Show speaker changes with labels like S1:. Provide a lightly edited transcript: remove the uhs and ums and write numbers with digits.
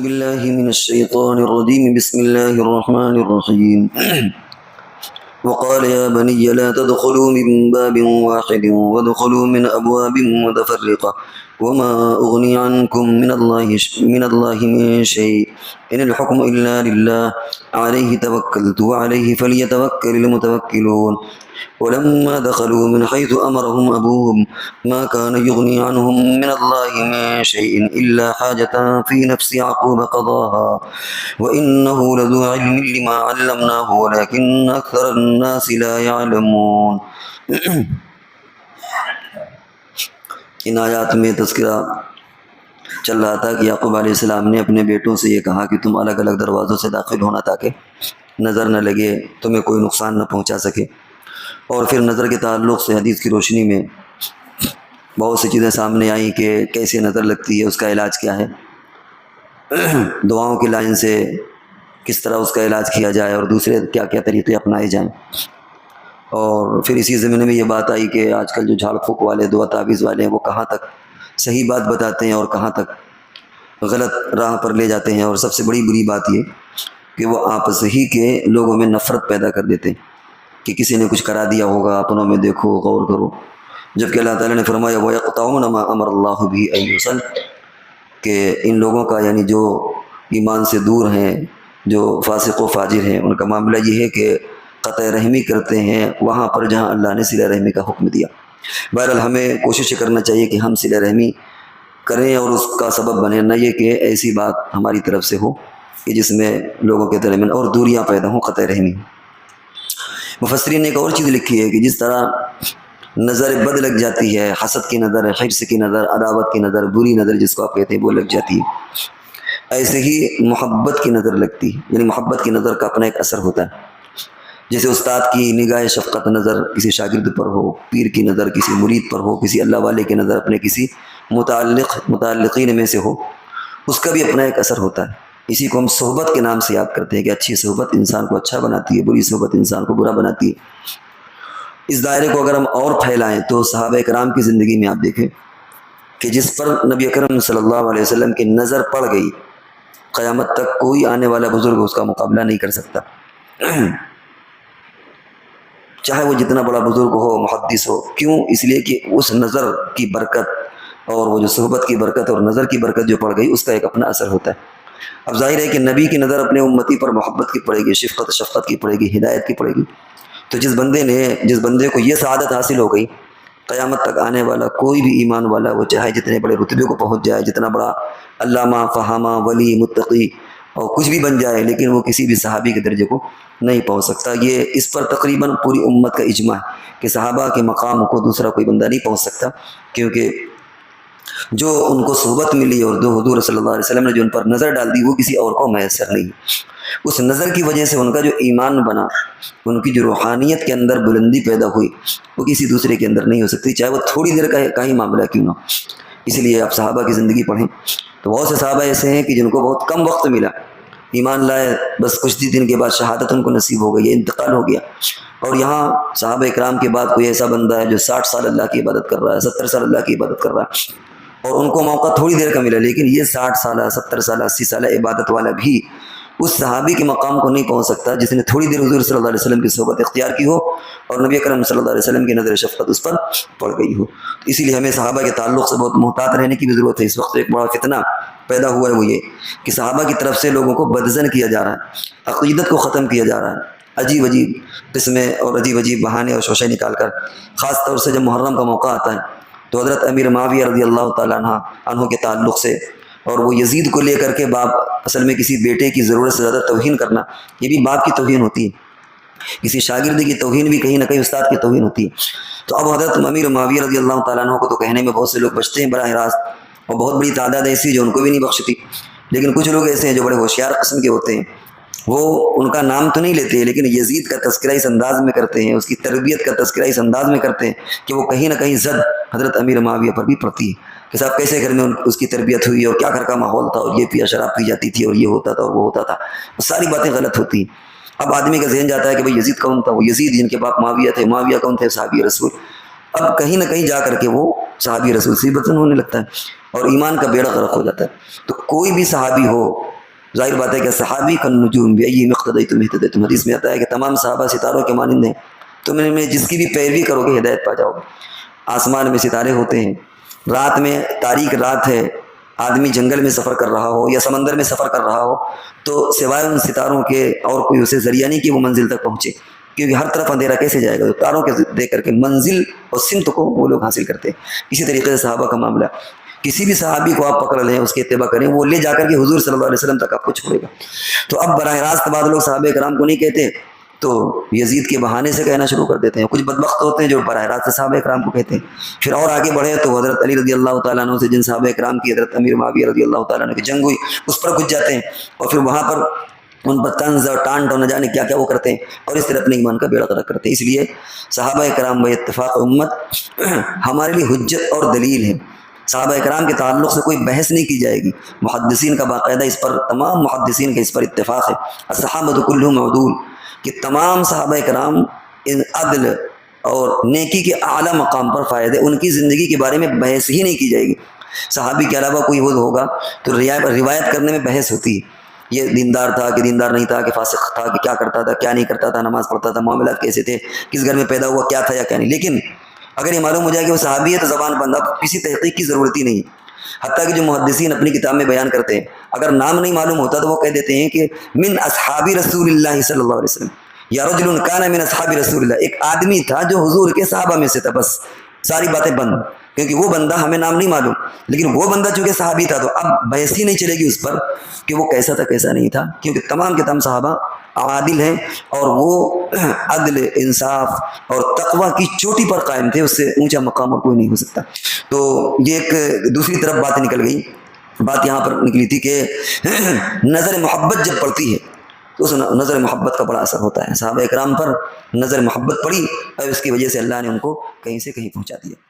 S1: بالله من الشيطان الرجيم بسم الله الرحمن الرحيم وقال يا بني لا تدخلوا من باب واحد وادخلوا من أبواب متفرقة وما أغني عنكم من الله من شيء إن الحكم إلا لله عليه توكلت وعليه فليتوكل المتوكلون ولما دخلوا من حيث أمرهم أبوهم ما كان يغني عنهم من الله من شيء إلا حاجة في نفس يعقوب قضاها وإنه لذو علم لما علمناه ولكن أكثر الناس لا يعلمون. ان آیات میں تذکرہ چل رہا تھا کہ یعقوب علیہ السلام نے اپنے بیٹوں سے یہ کہا کہ تم الگ الگ دروازوں سے داخل ہونا تاکہ نظر نہ لگے، تمہیں کوئی نقصان نہ پہنچا سکے. اور پھر نظر کے تعلق سے حدیث کی روشنی میں بہت سی چیزیں سامنے آئیں کہ کیسے نظر لگتی ہے، اس کا علاج کیا ہے، دعاؤں کی لائن سے کس طرح اس کا علاج کیا جائے اور دوسرے کیا کیا طریقے اپنائے جائیں. اور پھر اسی زمانے میں یہ بات آئی کہ آج کل جو جھاڑ پھونک والے دعا تعویذ والے ہیں وہ کہاں تک صحیح بات بتاتے ہیں اور کہاں تک غلط راہ پر لے جاتے ہیں. اور سب سے بڑی بری بات یہ کہ وہ آپس ہی کے لوگوں میں نفرت پیدا کر دیتے ہیں کہ کسی نے کچھ کرا دیا ہوگا، اپنوں میں دیکھو غور کرو، جبکہ اللہ تعالیٰ نے فرمایا وَيَقْطَعُونَ مَا أَمَرَ اللَّهُ بِهِ أَن يُوصَلَ، کہ ان لوگوں کا یعنی جو ایمان سے دور ہیں، جو فاسق و فاجر ہیں، ان کا معاملہ یہ ہے کہ قطع رحمی کرتے ہیں وہاں پر جہاں اللہ نے صلہ رحمی کا حکم دیا. بہرحال ہمیں کوشش کرنا چاہیے کہ ہم صلہ رحمی کریں اور اس کا سبب بنیں، نہ یہ کہ ایسی بات ہماری طرف سے ہو کہ جس میں لوگوں کے درمیان اور دوریاں پیدا ہوں قطع رحمی. مفسرین نے ایک اور چیز لکھی ہے کہ جس طرح نظر بد لگ جاتی ہے، حسد کی نظر، حرص کی نظر، عداوت کی نظر، بری نظر جس کو آپ کہتے ہیں وہ لگ جاتی ہے، ایسے ہی محبت کی نظر لگتی ہے. یعنی محبت کی نظر کا اپنا ایک اثر ہوتا ہے. جیسے استاد کی نگاہ شفقت نظر کسی شاگرد پر ہو، پیر کی نظر کسی مرید پر ہو، کسی اللہ والے کی نظر اپنے کسی متعلقین میں سے ہو، اس کا بھی اپنا ایک اثر ہوتا ہے. اسی کو ہم صحبت کے نام سے یاد کرتے ہیں کہ اچھی صحبت انسان کو اچھا بناتی ہے، بری صحبت انسان کو برا بناتی ہے. اس دائرے کو اگر ہم اور پھیلائیں تو صحابہ کرام کی زندگی میں آپ دیکھیں کہ جس پر نبی اکرم صلی اللہ علیہ وسلم کی نظر پڑ گئی، قیامت تک کوئی آنے والا بزرگ اس کا مقابلہ نہیں کر سکتا، چاہے وہ جتنا بڑا بزرگ ہو، محدث ہو. کیوں؟ اس لیے کہ اس نظر کی برکت اور وہ جو صحبت کی برکت اور نظر کی برکت جو پڑ گئی اس کا ایک اپنا اثر ہوتا ہے. اب ظاہر ہے کہ نبی کی نظر اپنے امتی پر محبت کی پڑے گی، شفقت کی پڑے گی، ہدایت کی پڑے گی. تو جس بندے کو یہ سعادت حاصل ہو گئی، قیامت تک آنے والا کوئی بھی ایمان والا، وہ چاہے جتنے بڑے رتبے کو پہنچ جائے، جتنا بڑا علامہ، فہامہ، ولی، متقی اور کچھ بھی بن جائے، لیکن وہ کسی بھی صحابی کے درجے کو نہیں پہنچ سکتا. یہ اس پر تقریباً پوری امت کا اجماع ہے کہ صحابہ کے مقام کو دوسرا کوئی بندہ نہیں پہنچ سکتا، کیونکہ جو ان کو صحبت ملی اور جو حضور صلی اللہ علیہ وسلم نے جو ان پر نظر ڈال دی وہ کسی اور کو میسر نہیں. اس نظر کی وجہ سے ان کا جو ایمان بنا، ان کی جو روحانیت کے اندر بلندی پیدا ہوئی، وہ کسی دوسرے کے اندر نہیں ہو سکتی، چاہے وہ تھوڑی دیر کا ہی معاملہ کیوں نہ. اس لیے آپ صحابہ کی زندگی پڑھیں تو بہت سے صحابہ ایسے ہیں کہ جن کو بہت کم وقت ملا، ایمان لائے، بس کچھ دن کے بعد شہادت ان کو نصیب ہو گئی، انتقال ہو گیا. اور یہاں صحابہ اکرام کے بعد کوئی ایسا بندہ ہے جو 60 سال اللہ کی عبادت کر رہا ہے، 70 سال اللہ کی عبادت کر رہا ہے، اور ان کو موقع تھوڑی دیر کا ملا، لیکن یہ 60 سالہ، 70 سالہ، 80 سالہ عبادت والا بھی اس صحابی کے مقام کو نہیں پہنچ سکتا جس نے تھوڑی دیر حضور صلی اللہ علیہ وسلم کی صحبت اختیار کی ہو اور نبی اکرم صلی اللہ علیہ وسلم کی نظر شفقت اس پر پڑ گئی ہو. اسی لیے ہمیں صحابہ کے تعلق سے بہت محتاط رہنے کی بھی ضرورت ہے. اس وقت ایک بڑا فتنہ پیدا ہوا ہے، وہ یہ کہ صحابہ کی طرف سے لوگوں کو بدظن کیا جا رہا ہے، عقیدت کو ختم کیا جا رہا ہے، عجیب عجیب قسمیں اور عجیب عجیب بہانے اور شوشے نکال کر. خاص طور سے جب محرم کا موقع آتا ہے تو حضرت امیر معاویہ رضی اللہ تعالیٰ عنہ کے تعلق سے اور وہ یزید کو لے کر کے باپ اصل میں کسی بیٹے کی ضرورت سے زیادہ توہین کرنا، یہ بھی باپ کی توہین ہوتی ہے. کسی شاگرد کی توہین بھی کہیں نہ کہیں استاد کی توہین ہوتی ہے. تو اب حضرت امیر معاویہ رضی اللہ تعالیٰ عنہ کو تو کہنے میں بہت سے لوگ بچتے ہیں براہ راست، اور بہت بڑی تعداد ایسی جو ان کو بھی نہیں بخشتی. لیکن کچھ لوگ ایسے ہیں جو بڑے ہوشیار قسم کے ہوتے ہیں، وہ ان کا نام تو نہیں لیتے لیکن یزید کا تذکرہ اس انداز میں کرتے ہیں، اس کی تربیت کا تذکرہ اس انداز میں کرتے ہیں کہ وہ کہیں نہ کہیں زد حضرت امیر معاویہ پر بھی پڑتی ہے کہ صاحب کیسے گھر میں اس کی تربیت ہوئی اور کیا گھر کا ماحول تھا، اور یہ پیا شراب پی جاتی تھی اور یہ ہوتا تھا اور وہ ہوتا تھا. وہ ساری باتیں غلط ہوتی ہیں. اب آدمی کا ذہن جاتا ہے کہ بھئی یزید کون تھا؟ وہ یزید جن کے باپ معاویہ تھے. معاویہ کون تھے؟ صحابی رسول. اب کہیں نہ کہیں جا کر کے وہ صحابی رسول سے بدظن ہونے لگتا ہے اور ایمان کا بیڑا غرق ہو جاتا ہے. تو کوئی بھی صحابی ہو ظاہر بات ہے کہ صحابی کالنجوم بأی اقتدیتم اہتدیتم، حدیث میں آتا ہے کہ تمام صحابہ ستاروں کے مانند ہیں، تم ان میں جس کی بھی پیروی کرو گے ہدایت پا جاؤ گے۔ آسمان میں ستارے ہوتے ہیں، رات میں تاریک رات ہے، آدمی جنگل میں سفر کر رہا ہو یا سمندر میں سفر کر رہا ہو تو سوائے ان ستاروں کے اور کوئی اسے ذریعہ نہیں کہ وہ منزل تک پہنچے، کیونکہ ہر طرف اندھیرا کیسے جائے گا؟ تو تاروں کے دے کر کے منزل اور سمت کو وہ لوگ حاصل کرتے ہیں۔ اسی طریقے سے صحابہ کا معاملہ، کسی بھی صحابی کو آپ پکڑ لیں، اس کی اتباع کریں، وہ لے جا کر کے حضور صلی اللہ علیہ وسلم تک آپ کو چھوڑے گا۔ تو اب براہ راست بعض لوگ صحابہ کرام کو نہیں کہتے تو یزید کے بہانے سے کہنا شروع کر دیتے ہیں۔ کچھ بدبخت ہوتے ہیں جو براہ راست صحابہ کرام کو کہتے ہیں۔ پھر اور آگے بڑھے تو حضرت علی رضی اللہ تعالیٰ عنہ سے جن صحابہ کرام کی حضرت امیر معاویہ رضی اللہ تعالیٰ عنہ کی جنگ ہوئی، اس پر گھس جاتے ہیں اور پھر وہاں پر ان پر طنز اور ٹانٹ اور نہ جانے کیا کیا وہ کرتے ہیں اور اس طرح اپنے ایمان کا بیڑا غرق کرتے ہیں۔ اس لیے صحابہ کرام و اتفاق امت ہمارے لیے حجت اور دلیل ہے۔ صحابہ کرام کے تعلق سے کوئی بحث نہیں کی جائے گی۔ محدثین کا باقاعدہ اس پر، تمام محدثین کا اس پر اتفاق ہے، الصحابۃ کلھم عدول، کہ تمام صحابہ کرام عدل اور نیکی کے اعلیٰ مقام پر فائد ہے، ان کی زندگی کے بارے میں بحث ہی نہیں کی جائے گی۔ صحابی کے علاوہ کوئی وہ ہوگا تو روایت کرنے میں بحث ہوتی ہے، یہ دیندار تھا کہ دیندار نہیں تھا، کہ فاسق تھا کہ کیا کرتا تھا کیا نہیں کرتا تھا، نماز پڑھتا تھا، معاملات کیسے تھے، کس گھر میں پیدا ہوا، کیا تھا یا کیا نہیں۔ لیکن اگر یہ معلوم ہو جائے کہ وہ صحابی ہے تو زبان بند، اب کسی تحقیق کی ضرورت ہی نہیں۔ حتیٰ کہ جو محدثین اپنی کتاب میں بیان کرتے ہیں، اگر نام نہیں معلوم ہوتا تو وہ کہہ دیتے ہیں کہ من اصحاب رسول اللہ صلی اللہ علیہ وسلم، یا رجل کان من اصحاب رسول اللہ، ایک آدمی تھا جو حضور کے صحابہ میں سے تھا، بس ساری باتیں بند، کیونکہ وہ بندہ ہمیں نام نہیں معلوم، لیکن وہ بندہ چونکہ صحابی تھا تو اب بحث ہی نہیں چلے گی اس پر کہ وہ کیسا تھا کیسا نہیں تھا، کیونکہ تمام کے تمام صحابہ عادل ہیں اور وہ عدل، انصاف اور تقوی کی چوٹی پر قائم تھے، اس سے اونچا مقام اور کوئی نہیں ہو سکتا۔ تو یہ ایک دوسری طرف بات نکل گئی، بات یہاں پر نکلی تھی کہ نظر محبت جب پڑتی ہے تو اس نظر محبت کا بڑا اثر ہوتا ہے۔ صحابہ کرام پر نظر محبت پڑی اور اس کی وجہ سے اللہ نے ان کو کہیں سے کہیں پہنچا دیا۔